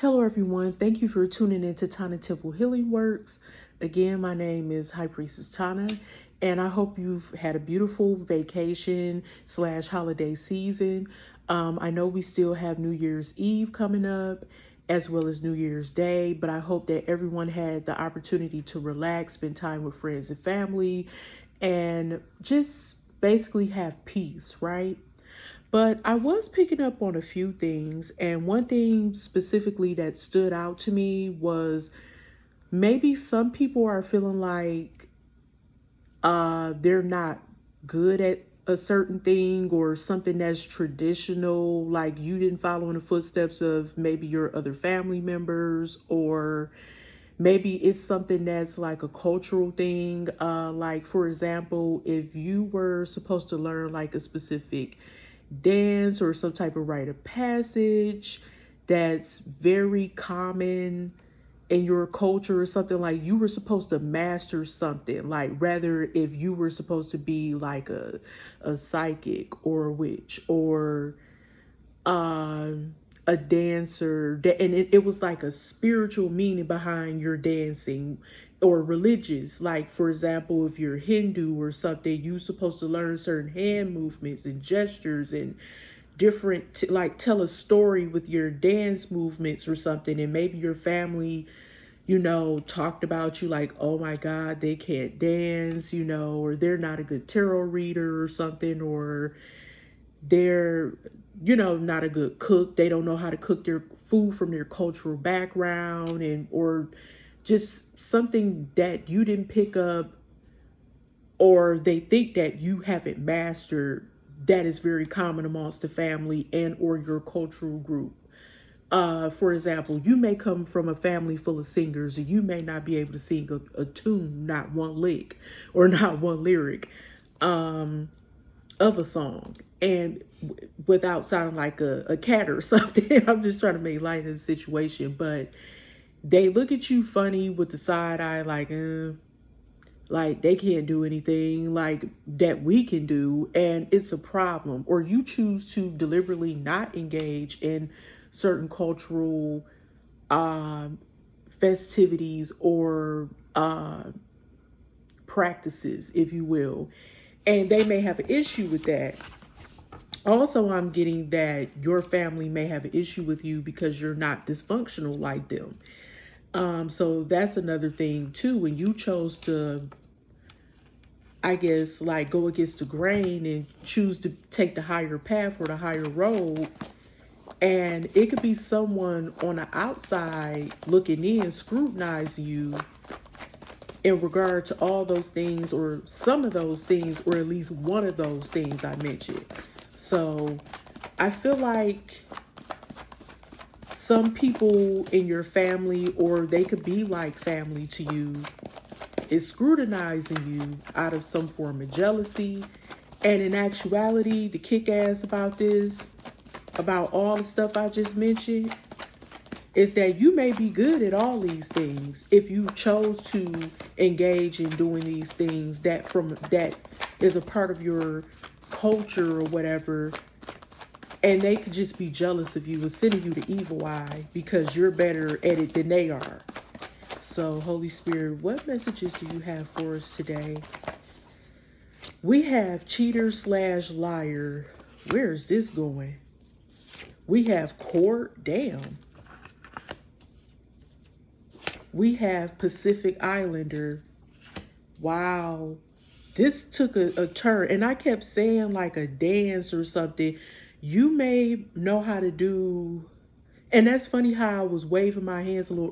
Hello, everyone. Thank you for tuning in to Tana Temple Healing Works. Again, my name is High Priestess Tana, and I hope you've had a beautiful vacation / holiday season. I know we still have New Year's Eve coming up, as well as New Year's Day, but I hope that everyone had the opportunity to relax, spend time with friends and family, and just basically have peace, right? But I was picking up on a few things, and one thing specifically that stood out to me was maybe some people are feeling like they're not good at a certain thing or something that's traditional, like you didn't follow in the footsteps of maybe your other family members, or maybe it's something that's like a cultural thing. Like, for example, if you were supposed to learn like a specific dance or some type of rite of passage that's very common in your culture, or something, like you were supposed to master something, like rather if you were supposed to be like a psychic or a witch or a dancer, and it was like a spiritual meaning behind your dancing, or religious, like for example, if you're Hindu or something, you're supposed to learn certain hand movements and gestures and different, like tell a story with your dance movements or something, and maybe your family talked about you like, oh my God, they can't dance, or they're not a good tarot reader or something, or they're not a good cook, they don't know how to cook their food from their cultural background, and or just something that you didn't pick up, or they think that you haven't mastered, that is very common amongst the family and or your cultural group. For example, you may come from a family full of singers, and you may not be able to sing a tune, not one lick or not one lyric of a song, and without sounding like a cat or something. I'm just trying to make light of the situation, but they look at you funny with the side eye, like they can't do anything like that we can do, and it's a problem. Or you choose to deliberately not engage in certain cultural festivities or practices, if you will, and they may have an issue with that. Also, I'm getting that your family may have an issue with you because you're not dysfunctional like them. So that's another thing too. When you chose to, I guess, like go against the grain and choose to take the higher path or the higher road, and it could be someone on the outside looking in, scrutinizing you in regard to all those things, or some of those things, or at least one of those things I mentioned. So I feel like some people in your family, or they could be like family to you, is scrutinizing you out of some form of jealousy. And in actuality, the kick ass about this, about all the stuff I just mentioned, is that you may be good at all these things if you chose to engage in doing these things that is a part of your culture or whatever, and they could just be jealous of you and sending you the evil eye because you're better at it than they are. So, Holy Spirit, what messages do you have for us today? We have cheater / liar. Where is this going? We have court. Damn. We have Pacific Islander. Wow. This took a turn. And I kept saying like a dance or something. You may know how to do. And that's funny how I was waving my hands a little